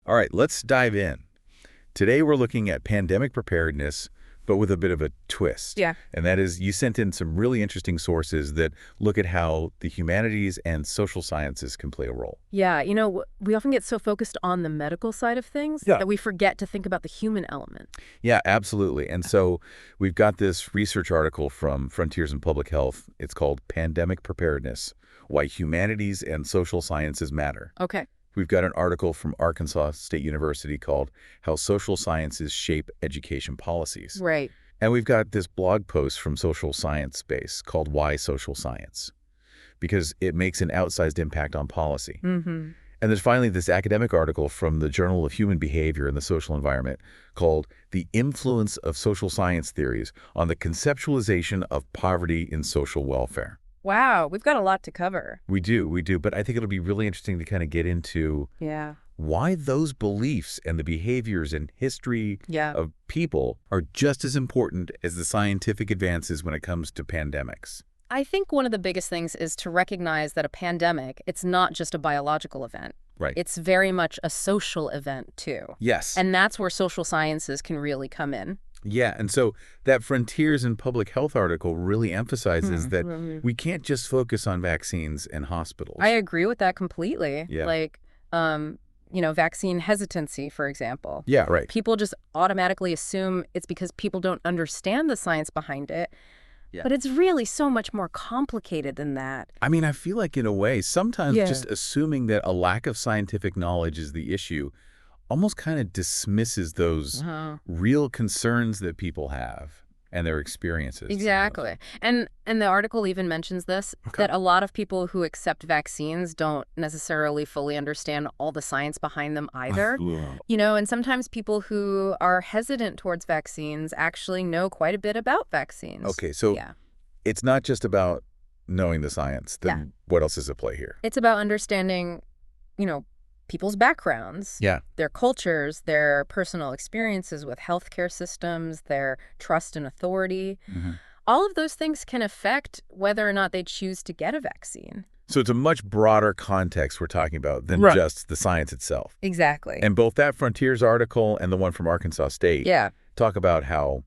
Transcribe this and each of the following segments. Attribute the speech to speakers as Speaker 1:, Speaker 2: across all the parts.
Speaker 1: All right, let's dive in. Today we're looking at pandemic preparedness, but with a bit of a twist.
Speaker 2: Yeah.
Speaker 1: And that is, you sent in some really interesting sources that look at how the humanities and social sciences can play a role.
Speaker 2: Yeah, we often get so focused on the medical side of things
Speaker 1: Yeah.
Speaker 2: that we forget to think about the human element.
Speaker 1: Yeah, absolutely. And so we've got this research article from Frontiers in Public Health. It's called Pandemic Preparedness: Why Humanities and Social Sciences Matter.
Speaker 2: Okay.
Speaker 1: We've got an article from Arkansas State University called How Social Sciences Shape Education Policies.
Speaker 2: Right.
Speaker 1: And we've got this blog post from Social Science Space called Why Social Science, because it makes an outsized impact on policy.
Speaker 2: Mm-hmm.
Speaker 1: And there's finally this academic article from the Journal of Human Behavior in the Social Environment called The Influence of Social Science Theories on the Conceptualization of Poverty in Social Welfare.
Speaker 2: Wow, we've got a lot to cover.
Speaker 1: We do. But I think it'll be really interesting to kind of get into why those beliefs and the behaviors and history of people are just as important as the scientific advances when it comes to pandemics.
Speaker 2: I think one of the biggest things is to recognize that a pandemic, it's not just a biological event.
Speaker 1: Right.
Speaker 2: It's very much a social event, too.
Speaker 1: Yes.
Speaker 2: And that's where social sciences can really come in.
Speaker 1: Yeah, and so that Frontiers in Public Health article really emphasizes that we can't just focus on vaccines and hospitals.
Speaker 2: I agree with that completely.
Speaker 1: Yeah.
Speaker 2: Like, vaccine hesitancy, for example.
Speaker 1: Yeah, right.
Speaker 2: People just automatically assume it's because people don't understand the science behind it. Yeah. But it's really so much more complicated than that.
Speaker 1: I mean, I feel like in a way, sometimes just assuming that a lack of scientific knowledge is the issue almost kind of dismisses those real concerns that people have and their experiences.
Speaker 2: Exactly. And the article even mentions this, that a lot of people who accept vaccines don't necessarily fully understand all the science behind them either. And sometimes people who are hesitant towards vaccines actually know quite a bit about vaccines.
Speaker 1: Okay, so it's not just about knowing the science. Then what else is at play here?
Speaker 2: It's about understanding, people's backgrounds, their cultures, their personal experiences with healthcare systems, their trust in authority. All of those things can affect whether or not they choose to get a vaccine.
Speaker 1: So it's a much broader context we're talking about than just the science itself.
Speaker 2: Exactly.
Speaker 1: And both that Frontiers article and the one from Arkansas State talk about how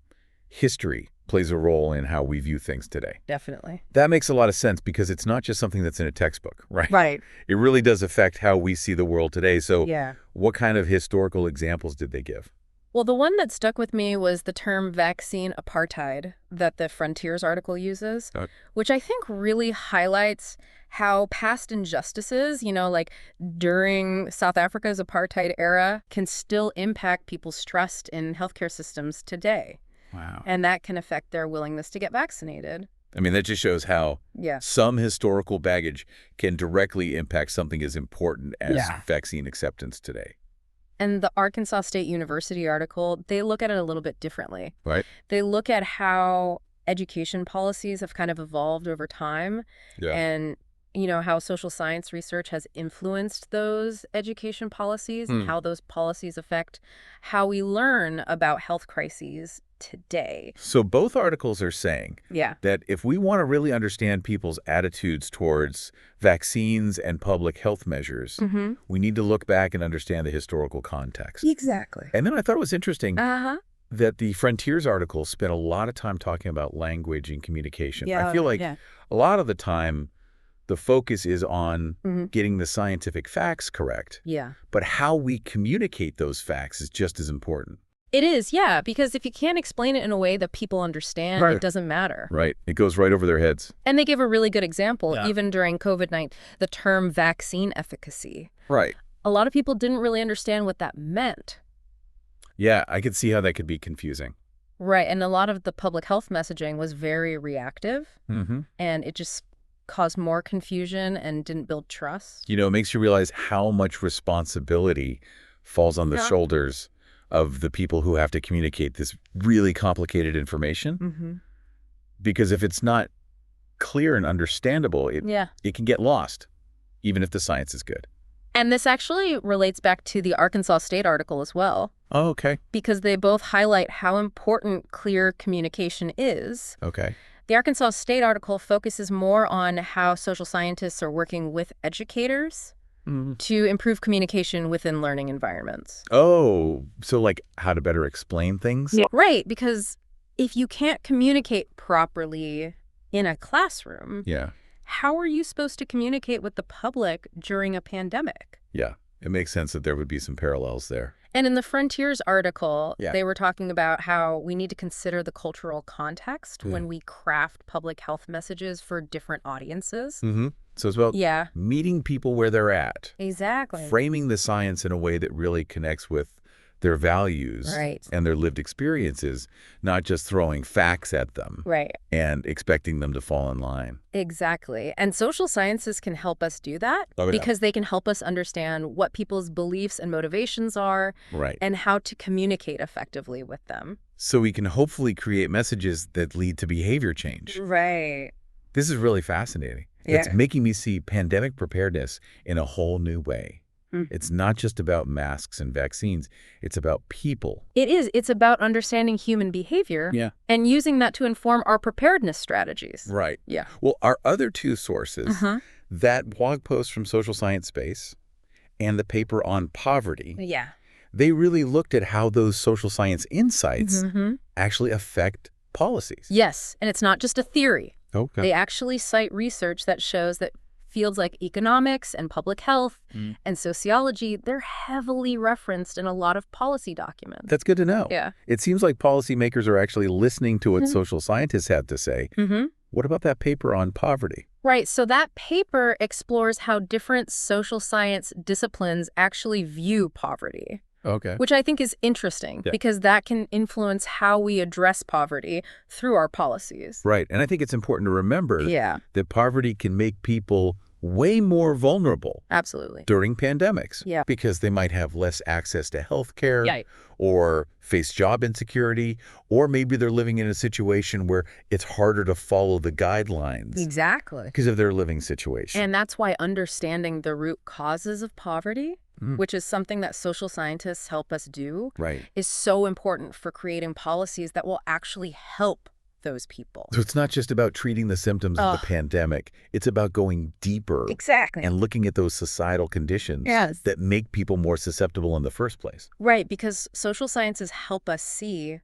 Speaker 1: history plays a role in how we view things today.
Speaker 2: Definitely.
Speaker 1: That makes a lot of sense because it's not just something that's in a textbook, right?
Speaker 2: Right.
Speaker 1: It really does affect how we see the world today. So what kind of historical examples did they give?
Speaker 2: Well, the one that stuck with me was the term vaccine apartheid that the Frontiers article uses, which I think really highlights how past injustices, like during South Africa's apartheid era, can still impact people's trust in healthcare systems today.
Speaker 1: Wow.
Speaker 2: And that can affect their willingness to get vaccinated.
Speaker 1: I mean, that just shows how some historical baggage can directly impact something as important as vaccine acceptance today.
Speaker 2: And the Arkansas State University article, they look at it a little bit differently.
Speaker 1: Right.
Speaker 2: They look at how education policies have kind of evolved over time and how social science research has influenced those education policies and how those policies affect how we learn about health crises today.
Speaker 1: So both articles are saying that if we want to really understand people's attitudes towards vaccines and public health measures, we need to look back and understand the historical context.
Speaker 2: Exactly.
Speaker 1: And then I thought it was interesting that the Frontiers article spent a lot of time talking about language and communication. I feel like a lot of the time the focus is on getting the scientific facts correct. But how we communicate those facts is just as important.
Speaker 2: It is, because if you can't explain it in a way that people understand, it doesn't matter.
Speaker 1: Right. It goes right over their heads.
Speaker 2: And they give a really good example, even during COVID-19, the term vaccine efficacy.
Speaker 1: Right.
Speaker 2: A lot of people didn't really understand what that meant.
Speaker 1: Yeah, I could see how that could be confusing.
Speaker 2: Right. And a lot of the public health messaging was very reactive. And it just caused more confusion and didn't build trust.
Speaker 1: It makes you realize how much responsibility falls on the shoulders of the people who have to communicate this really complicated information. Because if it's not clear and understandable, it can get lost, even if the science is good.
Speaker 2: And this actually relates back to the Arkansas State article as well.
Speaker 1: Oh, okay.
Speaker 2: Because they both highlight how important clear communication is.
Speaker 1: Okay.
Speaker 2: The Arkansas State article focuses more on how social scientists are working with educators to improve communication within learning environments.
Speaker 1: Oh, so like how to better explain things?
Speaker 2: Yeah. Right, because if you can't communicate properly in a classroom, how are you supposed to communicate with the public during a pandemic?
Speaker 1: Yeah, it makes sense that there would be some parallels there.
Speaker 2: And in the Frontiers article, they were talking about how we need to consider the cultural context when we craft public health messages for different audiences.
Speaker 1: So it's about meeting people where they're at.
Speaker 2: Exactly.
Speaker 1: Framing the science in a way that really connects with their values and their lived experiences, not just throwing facts at them and expecting them to fall in line.
Speaker 2: Exactly. And social sciences can help us do that because they can help us understand what people's beliefs and motivations are and how to communicate effectively with them.
Speaker 1: So we can hopefully create messages that lead to behavior change.
Speaker 2: Right.
Speaker 1: This is really fascinating. It's making me see pandemic preparedness in a whole new way. It's not just about masks and vaccines. It's about people.
Speaker 2: It is. It's about understanding human behavior and using that to inform our preparedness strategies.
Speaker 1: Right. Yeah. Well, our other two sources, that blog post from Social Science Space and the paper on poverty, they really looked at how those social science insights actually affect policies.
Speaker 2: Yes. And it's not just a theory. They actually cite research that shows that fields like economics and public health and sociology, they're heavily referenced in a lot of policy documents.
Speaker 1: That's good to know.
Speaker 2: Yeah.
Speaker 1: It seems like policymakers are actually listening to what social scientists have to say. What about that paper on poverty?
Speaker 2: Right. So that paper explores how different social science disciplines actually view poverty. Which I think is interesting because that can influence how we address poverty through our policies.
Speaker 1: Right. And I think it's important to remember that poverty can make people way more vulnerable.
Speaker 2: Absolutely.
Speaker 1: During pandemics. Because they might have less access to health care or face job insecurity, or maybe they're living in a situation where it's harder to follow the guidelines.
Speaker 2: Exactly.
Speaker 1: Because of their living situation.
Speaker 2: And that's why understanding the root causes of poverty, which is something that social scientists help us do, is so important for creating policies that will actually help those people.
Speaker 1: So it's not just about treating the symptoms of the pandemic. It's about going deeper.
Speaker 2: Exactly.
Speaker 1: And looking at those societal conditions that make people more susceptible in the first place.
Speaker 2: Right, because social sciences help us see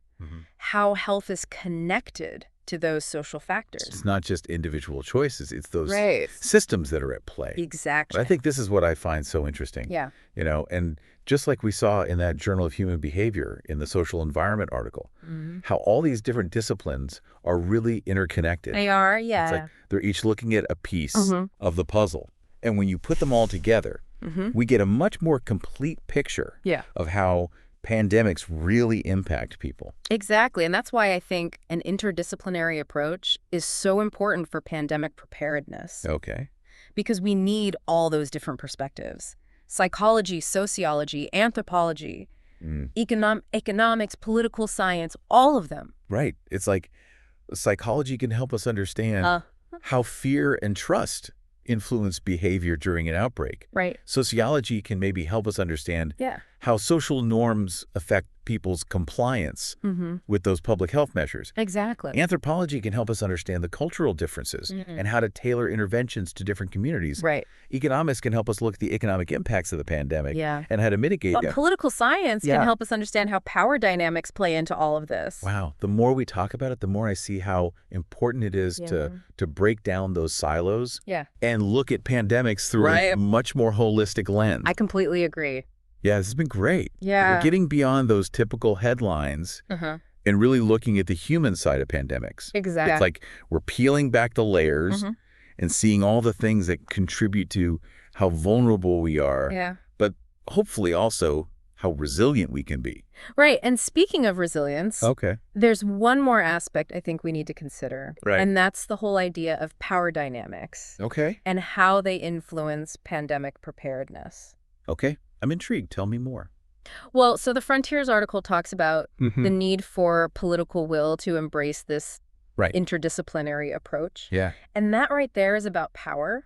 Speaker 2: how health is connected to those social factors.
Speaker 1: It's not just individual choices. It's those systems that are at play.
Speaker 2: Exactly.
Speaker 1: But I think this is what I find so interesting.
Speaker 2: Yeah.
Speaker 1: You know, and just like we saw in that Journal of Human Behavior in the social environment article, how all these different disciplines are really interconnected.
Speaker 2: They are, yeah.
Speaker 1: It's like they're each looking at a piece of the puzzle. And when you put them all together, we get a much more complete picture of how pandemics really impact people.
Speaker 2: Exactly. And that's why I think an interdisciplinary approach is so important for pandemic preparedness. Because we need all those different perspectives. Psychology, sociology, anthropology, economics, political science, all of them.
Speaker 1: Right. It's like psychology can help us understand how fear and trust influence behavior during an outbreak.
Speaker 2: Right.
Speaker 1: Sociology can maybe help us understand how social norms affect people's compliance with those public health measures.
Speaker 2: Exactly.
Speaker 1: Anthropology can help us understand the cultural differences and how to tailor interventions to different communities.
Speaker 2: Right.
Speaker 1: Economics can help us look at the economic impacts of the pandemic and how to mitigate them.
Speaker 2: But political science can help us understand how power dynamics play into all of this.
Speaker 1: Wow. The more we talk about it, the more I see how important it is to break down those silos and look at pandemics through a much more holistic lens.
Speaker 2: I completely agree.
Speaker 1: Yeah, this has been great.
Speaker 2: Yeah.
Speaker 1: We're getting beyond those typical headlines and really looking at the human side of pandemics.
Speaker 2: Exactly.
Speaker 1: It's like we're peeling back the layers and seeing all the things that contribute to how vulnerable we are, but hopefully also how resilient we can be.
Speaker 2: Right. And speaking of resilience, there's one more aspect I think we need to consider.
Speaker 1: Right.
Speaker 2: And that's the whole idea of power dynamics. And how they influence pandemic preparedness.
Speaker 1: I'm intrigued. Tell me more.
Speaker 2: Well, so the Frontiers article talks about the need for political will to embrace this interdisciplinary approach. And that right there is about power.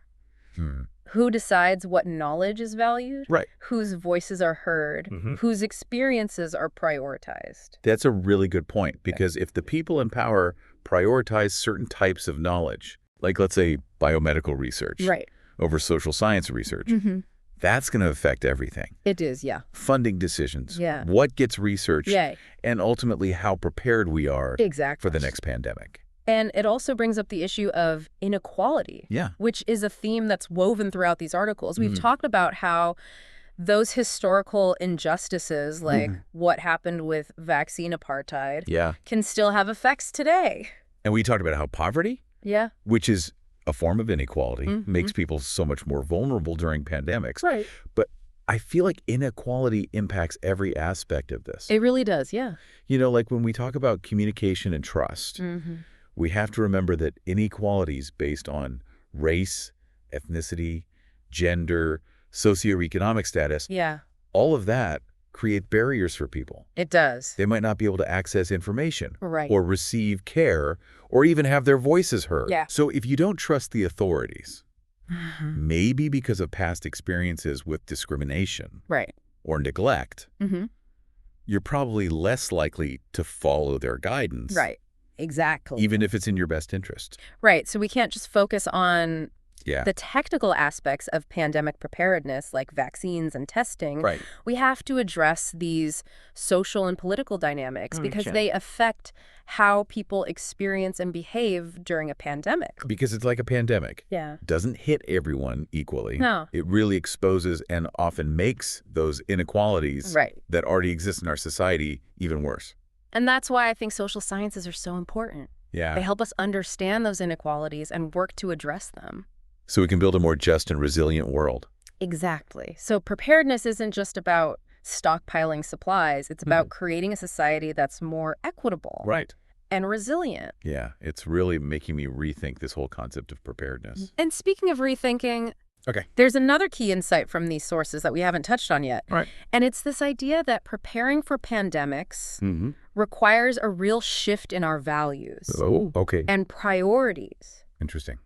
Speaker 2: Who decides what knowledge is valued? Whose voices are heard? Whose experiences are prioritized?
Speaker 1: That's a really good point, because if the people in power prioritize certain types of knowledge, like let's say biomedical research over social science research, That's going to affect everything.
Speaker 2: It is, yeah.
Speaker 1: Funding decisions.
Speaker 2: Yeah.
Speaker 1: What gets researched.
Speaker 2: Yeah.
Speaker 1: And ultimately how prepared we are
Speaker 2: exactly.
Speaker 1: for the next pandemic.
Speaker 2: And it also brings up the issue of inequality, which is a theme that's woven throughout these articles. We've talked about how those historical injustices, like what happened with vaccine apartheid, can still have effects today.
Speaker 1: And we talked about how poverty, which is a form of inequality, makes people so much more vulnerable during pandemics.
Speaker 2: Right.
Speaker 1: But I feel like inequality impacts every aspect of this.
Speaker 2: It really does, yeah.
Speaker 1: You know, like when we talk about communication and trust, we have to remember that inequalities based on race, ethnicity, gender, socioeconomic status, all of that create barriers for people.
Speaker 2: It does.
Speaker 1: They might not be able to access information or receive care or even have their voices heard. So if you don't trust the authorities, maybe because of past experiences with discrimination or neglect, you're probably less likely to follow their guidance.
Speaker 2: Right. Exactly.
Speaker 1: Even if it's in your best interest.
Speaker 2: Right. So we can't just focus on the technical aspects of pandemic preparedness, like vaccines and testing. We have to address these social and political dynamics because they affect how people experience and behave during a pandemic.
Speaker 1: Because it's like a pandemic. It doesn't hit everyone equally.
Speaker 2: No.
Speaker 1: It really exposes and often makes those inequalities that already exist in our society even worse.
Speaker 2: And that's why I think social sciences are so important. They help us understand those inequalities and work to address them.
Speaker 1: So we can build a more just and resilient world.
Speaker 2: Exactly. So preparedness isn't just about stockpiling supplies. It's about creating a society that's more equitable and resilient.
Speaker 1: Yeah, it's really making me rethink this whole concept of preparedness.
Speaker 2: And speaking of rethinking, there's another key insight from these sources that we haven't touched on yet. And it's this idea that preparing for pandemics requires a real shift in our values and priorities.
Speaker 1: Interesting.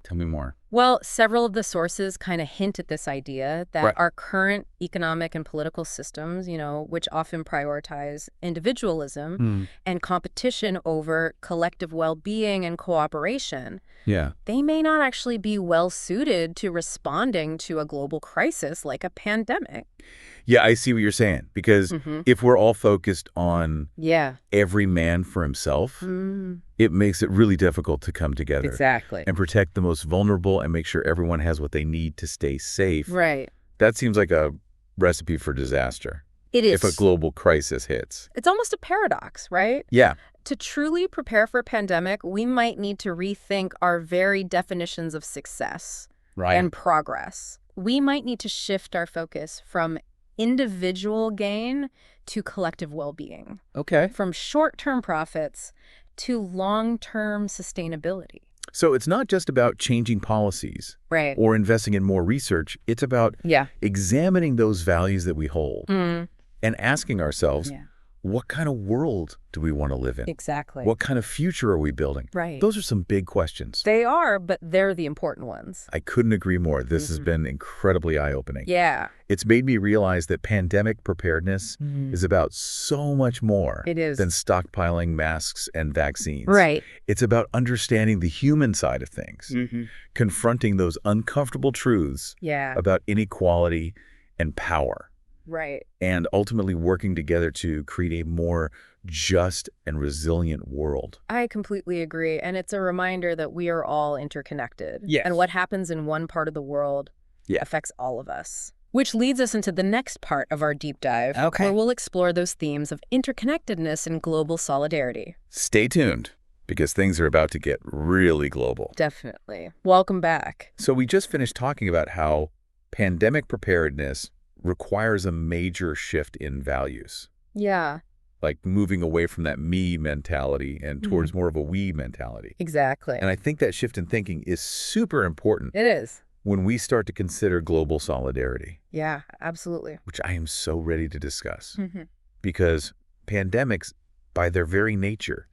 Speaker 1: Tell me more.
Speaker 2: Well, several of the sources kind of hint at this idea that our current economic and political systems, you know, which often prioritize individualism and competition over collective well-being and cooperation, they may not actually be well-suited to responding to a global crisis like a pandemic.
Speaker 1: Yeah, I see what you're saying. Because if we're all focused on every man for himself, it makes it really difficult to come together. And protect the most vulnerable and make sure everyone has what they need to stay safe. That seems like a recipe for disaster.
Speaker 2: It is.
Speaker 1: If a global crisis hits.
Speaker 2: It's almost a paradox, right? To truly prepare for a pandemic, we might need to rethink our very definitions of success and progress. We might need to shift our focus from individual gain to collective well-being. From short-term profits to long-term sustainability.
Speaker 1: So it's not just about changing policies or investing in more research. It's about examining those values that we hold and asking ourselves, what kind of world do we want to live in? What kind of future are we building? Those are some big questions.
Speaker 2: They are, but they're the important ones.
Speaker 1: I couldn't agree more. This has been incredibly eye-opening. It's made me realize that pandemic preparedness is about so much more than stockpiling masks and vaccines. It's about understanding the human side of things, confronting those uncomfortable truths about inequality and power. And ultimately working together to create a more just and resilient world.
Speaker 2: I completely agree. And it's a reminder that we are all interconnected. And what happens in one part of the world affects all of us. Which leads us into the next part of our deep dive, where we'll explore those themes of interconnectedness and global solidarity.
Speaker 1: Stay tuned, because things are about to get really global.
Speaker 2: Definitely. Welcome back.
Speaker 1: So we just finished talking about how pandemic preparedness requires a major shift in values. Like moving away from that me mentality and towards more of a we mentality. And I think that shift in thinking is super important.
Speaker 2: It is.
Speaker 1: When we start to consider global solidarity.
Speaker 2: Absolutely.
Speaker 1: Which I am so ready to discuss. Because pandemics, by their very nature,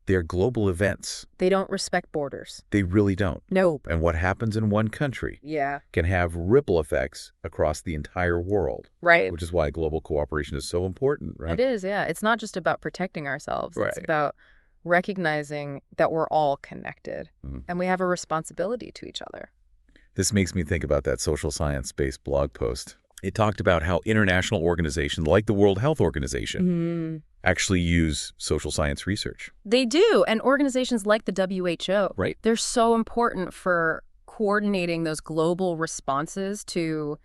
Speaker 1: they're global events.
Speaker 2: They don't respect borders.
Speaker 1: They really don't.
Speaker 2: Nope.
Speaker 1: And what happens in one country can have ripple effects across the entire world. Which is why global cooperation is so important, right?
Speaker 2: It is, It's not just about protecting ourselves. It's about recognizing that we're all connected and we have a responsibility to each other.
Speaker 1: This makes me think about that social science-based blog post. It talked about how international organizations like the World Health Organization actually use social science research.
Speaker 2: They do, and organizations like the WHO,
Speaker 1: right?
Speaker 2: They're so important for coordinating those global responses to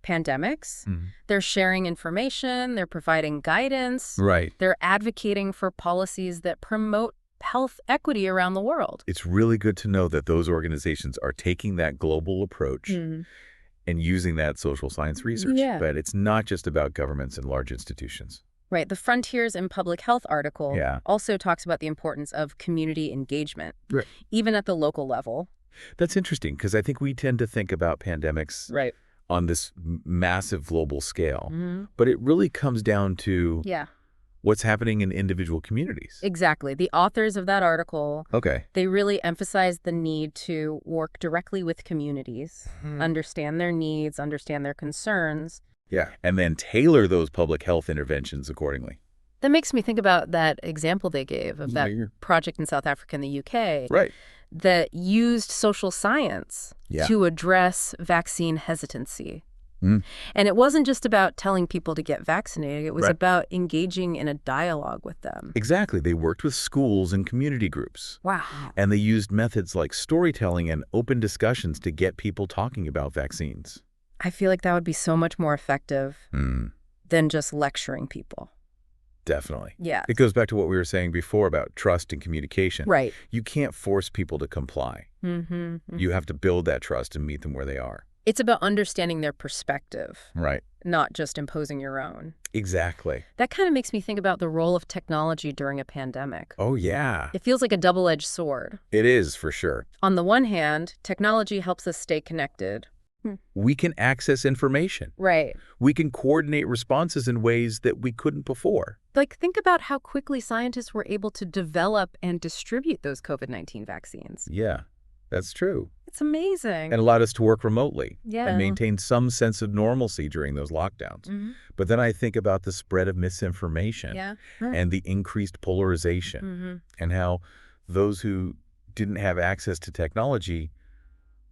Speaker 2: pandemics. They're sharing information, they're providing guidance,
Speaker 1: right?
Speaker 2: They're advocating for policies that promote health equity around the world.
Speaker 1: It's really good to know that those organizations are taking that global approach and using that social science research.
Speaker 2: Yeah.
Speaker 1: But it's not just about governments and large institutions.
Speaker 2: Right. The Frontiers in Public Health article also talks about the importance of community engagement, even at the local level.
Speaker 1: That's interesting because I think we tend to think about pandemics on this massive global scale, but it really comes down to what's happening in individual communities.
Speaker 2: Exactly. The authors of that article, they really emphasize the need to work directly with communities, understand their needs, understand their concerns.
Speaker 1: Yeah, and then tailor those public health interventions accordingly.
Speaker 2: That makes me think about that example they gave of that project in South Africa and the UK that used social science to address vaccine hesitancy. And it wasn't just about telling people to get vaccinated. It was about engaging in a dialogue with them.
Speaker 1: Exactly. They worked with schools and community groups.
Speaker 2: Wow.
Speaker 1: And they used methods like storytelling and open discussions to get people talking about vaccines.
Speaker 2: I feel like that would be so much more effective than just lecturing people.
Speaker 1: Definitely.
Speaker 2: Yeah.
Speaker 1: It goes back to what we were saying before about trust and communication.
Speaker 2: Right.
Speaker 1: You can't force people to comply. You have to build that trust and meet them where they are.
Speaker 2: It's about understanding their perspective.
Speaker 1: Right.
Speaker 2: Not just imposing your own.
Speaker 1: Exactly.
Speaker 2: That kind of makes me think about the role of technology during a pandemic.
Speaker 1: Oh, yeah.
Speaker 2: It feels like a double-edged sword.
Speaker 1: It is, for sure.
Speaker 2: On the one hand, technology helps us stay connected.
Speaker 1: We can access information.
Speaker 2: Right.
Speaker 1: We can coordinate responses in ways that we couldn't before.
Speaker 2: Like, think about how quickly scientists were able to develop and distribute those COVID-19 vaccines.
Speaker 1: Yeah, that's true.
Speaker 2: It's amazing.
Speaker 1: And allowed us to work remotely
Speaker 2: and
Speaker 1: maintain some sense of normalcy during those lockdowns. But then I think about the spread of misinformation and the increased polarization and how those who didn't have access to technology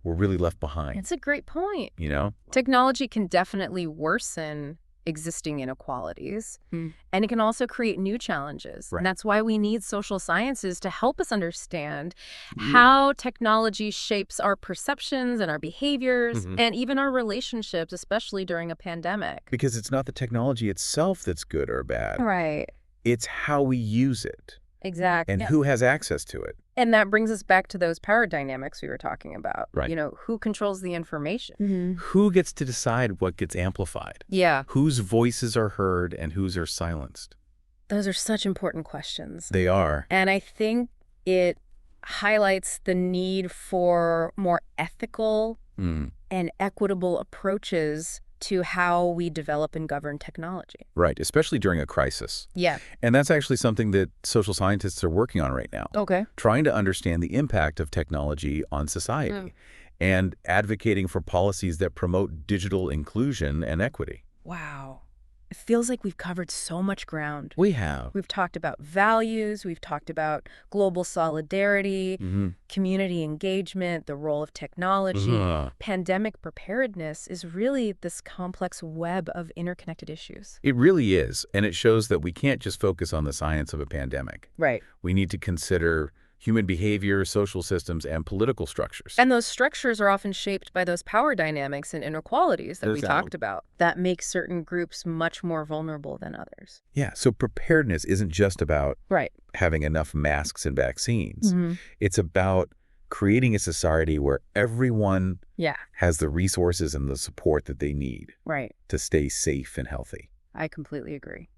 Speaker 1: were really left behind.
Speaker 2: It's a great point.
Speaker 1: You know?
Speaker 2: Technology can definitely worsen existing inequalities, and it can also create new challenges. And that's why we need social sciences to help us understand how technology shapes our perceptions and our behaviors and even our relationships, especially during a pandemic.
Speaker 1: Because it's not the technology itself that's good or bad.
Speaker 2: Right.
Speaker 1: It's how we use it.
Speaker 2: Exactly.
Speaker 1: And who has access to it.
Speaker 2: And that brings us back to those power dynamics we were talking about.
Speaker 1: Right.
Speaker 2: You know, who controls the information?
Speaker 1: Who gets to decide what gets amplified?
Speaker 2: Yeah.
Speaker 1: Whose voices are heard and whose are silenced?
Speaker 2: Those are such important questions.
Speaker 1: They are.
Speaker 2: And I think it highlights the need for more ethical and equitable approaches to how we develop and govern technology.
Speaker 1: Right, especially during a crisis.
Speaker 2: Yeah.
Speaker 1: And that's actually something that social scientists are working on right now.
Speaker 2: Okay.
Speaker 1: Trying to understand the impact of technology on society and advocating for policies that promote digital inclusion and equity.
Speaker 2: Wow. It feels like we've covered so much ground.
Speaker 1: We have.
Speaker 2: We've talked about values, we've talked about global solidarity, community engagement, the role of technology. Pandemic preparedness is really this complex web of interconnected issues.
Speaker 1: It really is, and it shows that we can't just focus on the science of a pandemic.
Speaker 2: Right.
Speaker 1: We need to consider human behavior, social systems, and political structures.
Speaker 2: And those structures are often shaped by those power dynamics and inequalities that we talked about that make certain groups much more vulnerable than others.
Speaker 1: Yeah, so preparedness isn't just about having enough masks and vaccines. It's about creating a society where everyone has the resources and the support that they need to stay safe and healthy.
Speaker 2: I completely agree.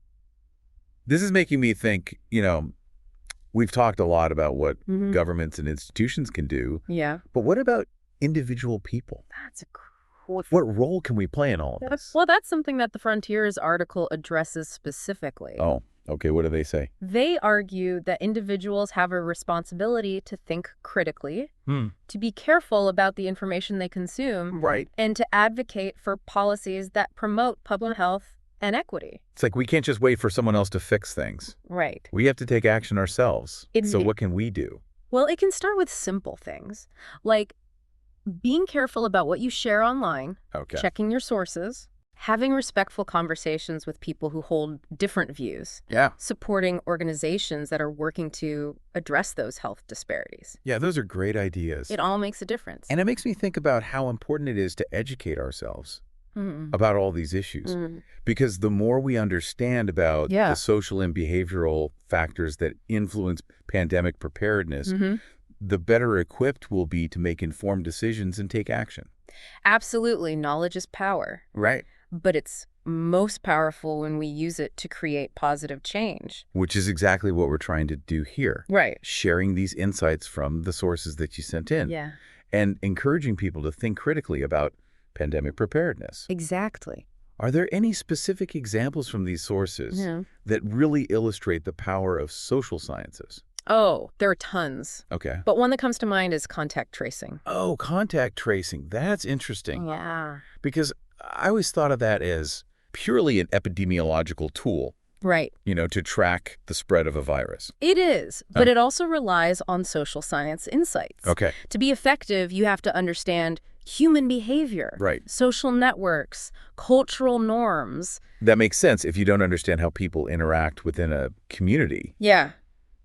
Speaker 1: This is making me think, you know, we've talked a lot about what governments and institutions can do. Yeah. But what about individual people?
Speaker 2: That's a cool...
Speaker 1: What role can we play in all of this?
Speaker 2: Well, that's something that the Frontiers article addresses specifically.
Speaker 1: Oh, okay. What do they say?
Speaker 2: They argue that individuals have a responsibility to think critically, to be careful about the information they consume, and to advocate for policies that promote public health and equity.
Speaker 1: It's like we can't just wait for someone else to fix things.
Speaker 2: Right.
Speaker 1: We have to take action ourselves. So what can we do?
Speaker 2: Well, it can start with simple things, like being careful about what you share online,
Speaker 1: Okay.
Speaker 2: checking your sources, having respectful conversations with people who hold different views,
Speaker 1: Yeah.
Speaker 2: supporting organizations that are working to address those health disparities.
Speaker 1: Yeah, those are great ideas.
Speaker 2: It all makes a difference.
Speaker 1: And it makes me think about how important it is to educate ourselves about all these issues. Because the more we understand about the social and behavioral factors that influence pandemic preparedness, the better equipped we'll be to make informed decisions and take action.
Speaker 2: Absolutely. Knowledge is power.
Speaker 1: Right.
Speaker 2: But it's most powerful when we use it to create positive change.
Speaker 1: Which is exactly what we're trying to do here.
Speaker 2: Right.
Speaker 1: Sharing these insights from the sources that you sent in.
Speaker 2: Yeah.
Speaker 1: And encouraging people to think critically about pandemic preparedness.
Speaker 2: Exactly.
Speaker 1: Are there any specific examples from these sources that really illustrate the power of social sciences?
Speaker 2: Oh, there are tons.
Speaker 1: Okay.
Speaker 2: But one that comes to mind is contact tracing.
Speaker 1: Oh, contact tracing. That's interesting.
Speaker 2: Yeah.
Speaker 1: Because I always thought of that as purely an epidemiological tool.
Speaker 2: Right.
Speaker 1: To track the spread of a virus.
Speaker 2: It is, but it also relies on social science insights.
Speaker 1: Okay.
Speaker 2: To be effective, you have to understand human behavior,
Speaker 1: right,
Speaker 2: social networks, cultural norms.
Speaker 1: That makes sense. If you don't understand how people interact within a community,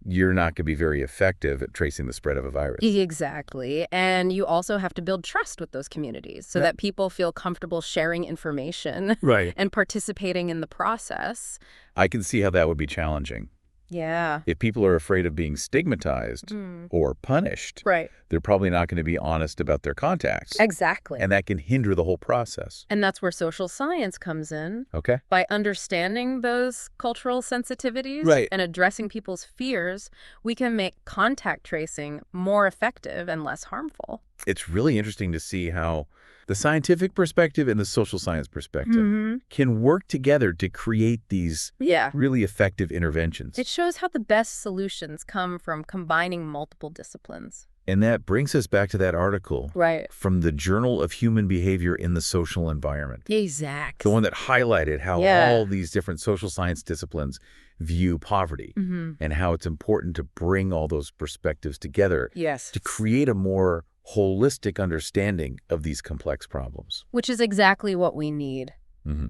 Speaker 1: you're not going to be very effective at tracing the spread of a virus.
Speaker 2: Exactly. And you also have to build trust with those communities so that people feel comfortable sharing information and participating in the process.
Speaker 1: I can see how that would be challenging.
Speaker 2: Yeah.
Speaker 1: If people are afraid of being stigmatized or punished, they're probably not going to be honest about their contacts.
Speaker 2: Exactly.
Speaker 1: And that can hinder the whole process.
Speaker 2: And that's where social science comes in.
Speaker 1: Okay.
Speaker 2: By understanding those cultural sensitivities and addressing people's fears, we can make contact tracing more effective and less harmful.
Speaker 1: It's really interesting to see how the scientific perspective and the social science perspective can work together to create these really effective interventions.
Speaker 2: It shows how the best solutions come from combining multiple disciplines.
Speaker 1: And that brings us back to that article from the Journal of Human Behavior in the Social Environment.
Speaker 2: Exactly.
Speaker 1: The one that highlighted how all these different social science disciplines view poverty and how it's important to bring all those perspectives together to create a more holistic understanding of these complex problems.
Speaker 2: Which is exactly what we need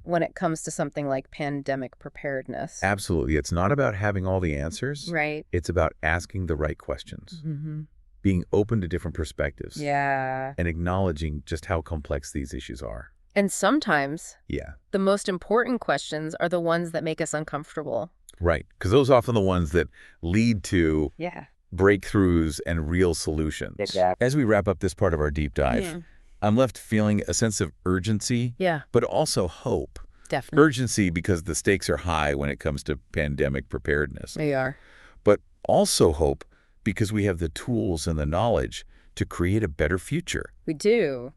Speaker 2: when it comes to something like pandemic preparedness.
Speaker 1: Absolutely. It's not about having all the answers. It's about asking the right questions, being open to different perspectives, and acknowledging just how complex these issues are.
Speaker 2: And sometimes the most important questions are the ones that make us uncomfortable.
Speaker 1: Right, because those are often the ones that lead to breakthroughs and real solutions.
Speaker 2: Exactly.
Speaker 1: As we wrap up this part of our deep dive, I'm left feeling a sense of urgency, but also hope.
Speaker 2: Definitely.
Speaker 1: Urgency because the stakes are high when it comes to pandemic preparedness.
Speaker 2: They are.
Speaker 1: But also hope because we have the tools and the knowledge to create a better future.
Speaker 2: We do.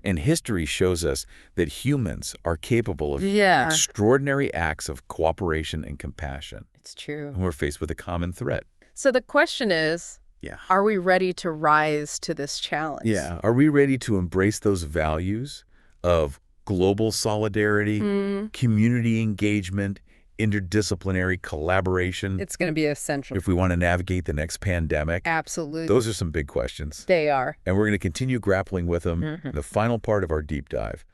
Speaker 1: And history shows us that humans are capable of extraordinary acts of cooperation and compassion.
Speaker 2: It's true.
Speaker 1: And we're faced with a common threat.
Speaker 2: So the question is, are we ready to rise to this challenge?
Speaker 1: Are we ready to embrace those values of global solidarity, community engagement, interdisciplinary collaboration?
Speaker 2: It's going to be essential.
Speaker 1: If we want to navigate the next pandemic.
Speaker 2: Absolutely.
Speaker 1: Those are some big questions.
Speaker 2: They are.
Speaker 1: And we're going to continue grappling with them. In the final part of our deep dive,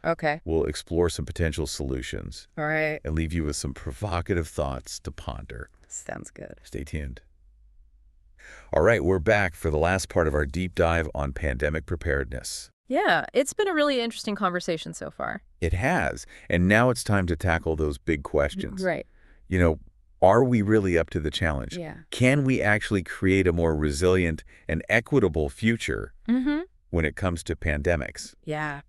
Speaker 1: we'll explore some potential solutions.
Speaker 2: All right.
Speaker 1: And leave you with some provocative thoughts to ponder.
Speaker 2: Sounds good.
Speaker 1: Stay tuned. All right, we're back for the last part of our deep dive on pandemic preparedness.
Speaker 2: Yeah, it's been a really interesting conversation so far.
Speaker 1: It has. And now it's time to tackle those big questions.
Speaker 2: Right.
Speaker 1: Are we really up to the challenge?
Speaker 2: Yeah.
Speaker 1: Can we actually create a more resilient and equitable future when it comes to pandemics?
Speaker 2: Yeah.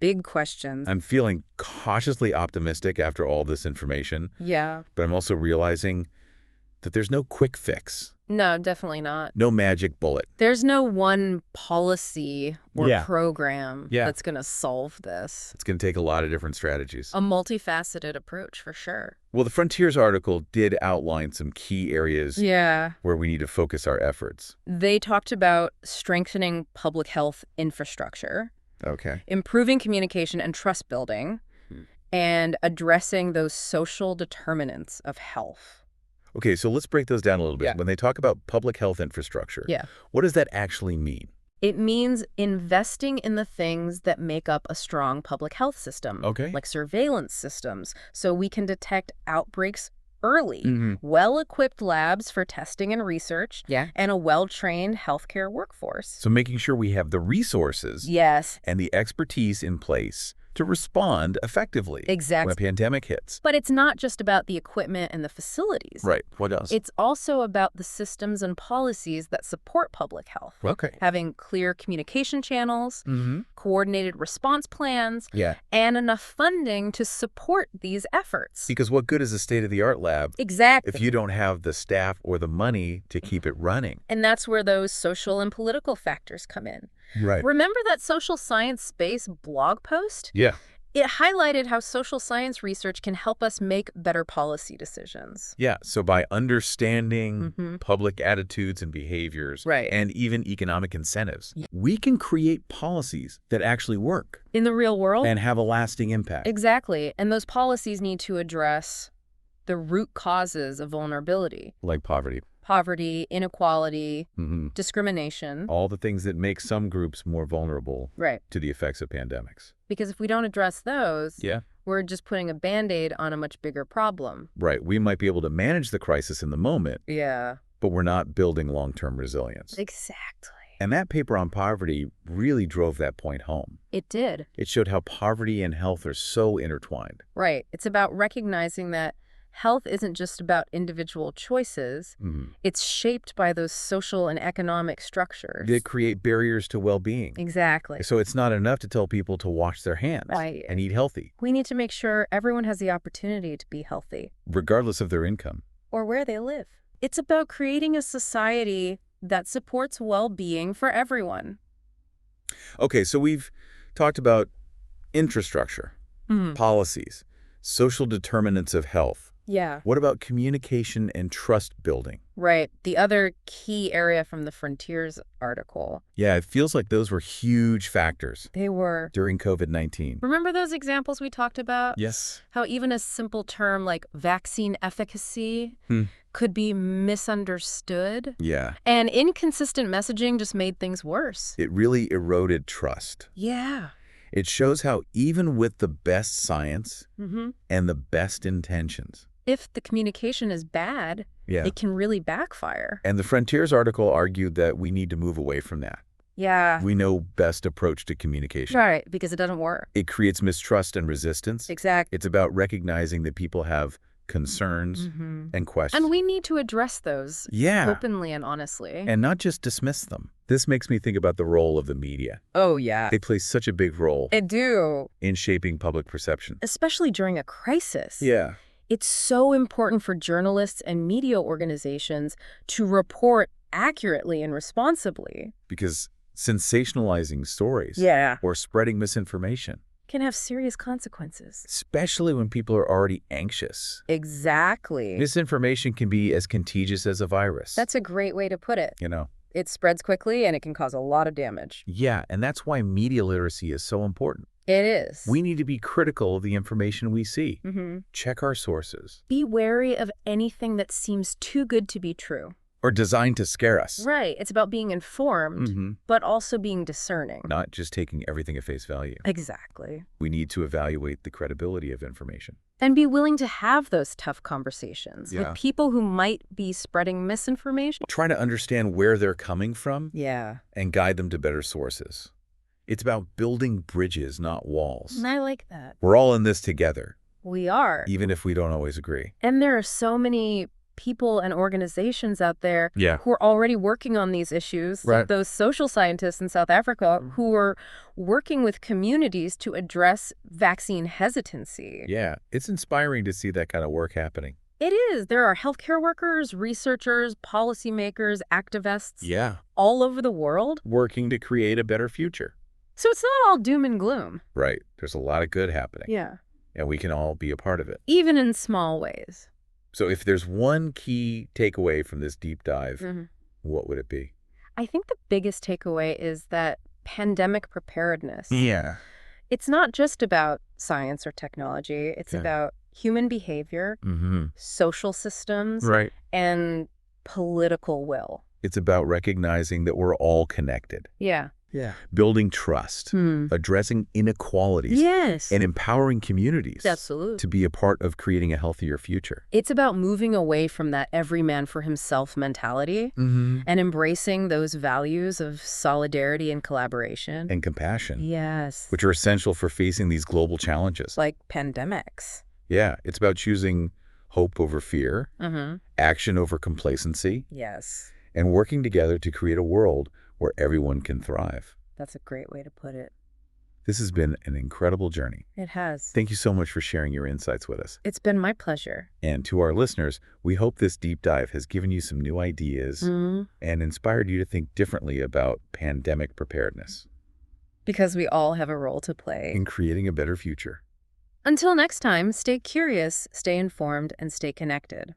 Speaker 2: Big questions.
Speaker 1: I'm feeling cautiously optimistic after all this information.
Speaker 2: Yeah.
Speaker 1: But I'm also realizing that there's no quick fix.
Speaker 2: No, definitely not.
Speaker 1: No magic bullet.
Speaker 2: There's no one policy or program that's going to solve this.
Speaker 1: It's going to take a lot of different strategies.
Speaker 2: A multifaceted approach, for sure.
Speaker 1: Well, the Frontiers article did outline some key areas where we need to focus our efforts.
Speaker 2: They talked about strengthening public health infrastructure, improving communication and trust building, and addressing those social determinants of health.
Speaker 1: Okay, so let's break those down a little bit. When they talk about public health infrastructure, what does that actually mean?
Speaker 2: It means investing in the things that make up a strong public health system, like surveillance systems, so we can detect outbreaks early, well-equipped labs for testing and research, and a well-trained healthcare workforce.
Speaker 1: So making sure we have the resources and the expertise in place to respond effectively when a pandemic hits.
Speaker 2: But it's not just about the equipment and the facilities.
Speaker 1: Right. What else?
Speaker 2: It's also about the systems and policies that support public health. Having clear communication channels, coordinated response plans, and enough funding to support these efforts.
Speaker 1: Because what good is a state-of-the-art lab if you don't have the staff or the money to keep it running?
Speaker 2: And that's where those social and political factors come in.
Speaker 1: Right.
Speaker 2: Remember that Social Science Space blog post?
Speaker 1: Yeah.
Speaker 2: It highlighted how social science research can help us make better policy decisions.
Speaker 1: Yeah, so by understanding public attitudes and behaviors and even economic incentives, we can create policies that actually work.
Speaker 2: In the real world?
Speaker 1: And have a lasting impact.
Speaker 2: Exactly. And those policies need to address the root causes of vulnerability.
Speaker 1: Like poverty.
Speaker 2: Poverty, inequality, discrimination.
Speaker 1: All the things that make some groups more vulnerable to the effects of pandemics.
Speaker 2: Because if we don't address those, we're just putting a Band-Aid on a much bigger problem.
Speaker 1: Right. We might be able to manage the crisis in the moment, but we're not building long-term resilience.
Speaker 2: Exactly.
Speaker 1: And that paper on poverty really drove that point home.
Speaker 2: It did.
Speaker 1: It showed how poverty and health are so intertwined.
Speaker 2: Right. It's about recognizing that health isn't just about individual choices. It's shaped by those social and economic structures.
Speaker 1: They create barriers to well-being.
Speaker 2: Exactly.
Speaker 1: So it's not enough to tell people to wash their hands and eat healthy.
Speaker 2: We need to make sure everyone has the opportunity to be healthy.
Speaker 1: Regardless of their income.
Speaker 2: Or where they live. It's about creating a society that supports well-being for everyone.
Speaker 1: Okay, so we've talked about infrastructure, policies, social determinants of health.
Speaker 2: Yeah.
Speaker 1: What about communication and trust building?
Speaker 2: Right. The other key area from the Frontiers article.
Speaker 1: Yeah, it feels like those were huge factors.
Speaker 2: They were.
Speaker 1: During COVID-19.
Speaker 2: Remember those examples we talked about?
Speaker 1: Yes.
Speaker 2: How even a simple term like vaccine efficacy could be misunderstood.
Speaker 1: Yeah.
Speaker 2: And inconsistent messaging just made things worse.
Speaker 1: It really eroded trust.
Speaker 2: Yeah.
Speaker 1: It shows how even with the best science and the best intentions,
Speaker 2: if the communication is bad, it can really backfire.
Speaker 1: And the Frontiers article argued that we need to move away from that.
Speaker 2: Yeah.
Speaker 1: We know best approach to communication.
Speaker 2: Right, because it doesn't work.
Speaker 1: It creates mistrust and resistance.
Speaker 2: Exactly.
Speaker 1: It's about recognizing that people have concerns and questions.
Speaker 2: And we need to address those openly and honestly.
Speaker 1: And not just dismiss them. This makes me think about the role of the media.
Speaker 2: Oh, yeah.
Speaker 1: They play such a big role.
Speaker 2: They do.
Speaker 1: In shaping public perception.
Speaker 2: Especially during a crisis.
Speaker 1: Yeah.
Speaker 2: It's so important for journalists and media organizations to report accurately and responsibly.
Speaker 1: Because sensationalizing stories or spreading misinformation
Speaker 2: can have serious consequences.
Speaker 1: Especially when people are already anxious.
Speaker 2: Exactly.
Speaker 1: Misinformation can be as contagious as a virus.
Speaker 2: That's a great way to put it.
Speaker 1: You know.
Speaker 2: It spreads quickly and it can cause a lot of damage.
Speaker 1: Yeah, and that's why media literacy is so important.
Speaker 2: It is.
Speaker 1: We need to be critical of the information we see. Check our sources.
Speaker 2: Be wary of anything that seems too good to be true.
Speaker 1: Or designed to scare us.
Speaker 2: Right. It's about being informed, but also being discerning.
Speaker 1: Not just taking everything at face value.
Speaker 2: Exactly.
Speaker 1: We need to evaluate the credibility of information.
Speaker 2: And be willing to have those tough conversations with people who might be spreading misinformation.
Speaker 1: Try to understand where they're coming from.
Speaker 2: Yeah.
Speaker 1: And guide them to better sources. It's about building bridges, not walls.
Speaker 2: And I like that.
Speaker 1: We're all in this together.
Speaker 2: We are.
Speaker 1: Even if we don't always agree.
Speaker 2: And there are so many people and organizations out there who are already working on these issues, like those social scientists in South Africa who are working with communities to address vaccine hesitancy.
Speaker 1: Yeah, it's inspiring to see that kind of work happening.
Speaker 2: It is. There are healthcare workers, researchers, policymakers, activists all over the world
Speaker 1: working to create a better future.
Speaker 2: So it's not all doom and gloom.
Speaker 1: Right. There's a lot of good happening.
Speaker 2: Yeah.
Speaker 1: And we can all be a part of it.
Speaker 2: Even in small ways.
Speaker 1: So if there's one key takeaway from this deep dive, what would it be?
Speaker 2: I think the biggest takeaway is that pandemic preparedness.
Speaker 1: Yeah.
Speaker 2: It's not just about science or technology. It's about human behavior, social systems, and political will.
Speaker 1: It's about recognizing that we're all connected.
Speaker 2: Yeah.
Speaker 3: Yeah.
Speaker 1: Building trust, addressing inequalities,
Speaker 2: Yes.
Speaker 1: and empowering communities
Speaker 2: Absolutely.
Speaker 1: to be a part of creating a healthier future.
Speaker 2: It's about moving away from that every man for himself mentality and embracing those values of solidarity and collaboration.
Speaker 1: And compassion.
Speaker 2: Yes.
Speaker 1: Which are essential for facing these global challenges.
Speaker 2: Like pandemics.
Speaker 1: Yeah, it's about choosing hope over fear, action over complacency,
Speaker 2: Yes.
Speaker 1: and working together to create a world where everyone can thrive.
Speaker 2: That's a great way to put it.
Speaker 1: This has been an incredible journey.
Speaker 2: It has.
Speaker 1: Thank you so much for sharing your insights with us.
Speaker 2: It's been my pleasure.
Speaker 1: And to our listeners, we hope this deep dive has given you some new ideas and inspired you to think differently about pandemic preparedness.
Speaker 2: Because we all have a role to play
Speaker 1: in creating a better future.
Speaker 2: Until next time, stay curious, stay informed, and stay connected.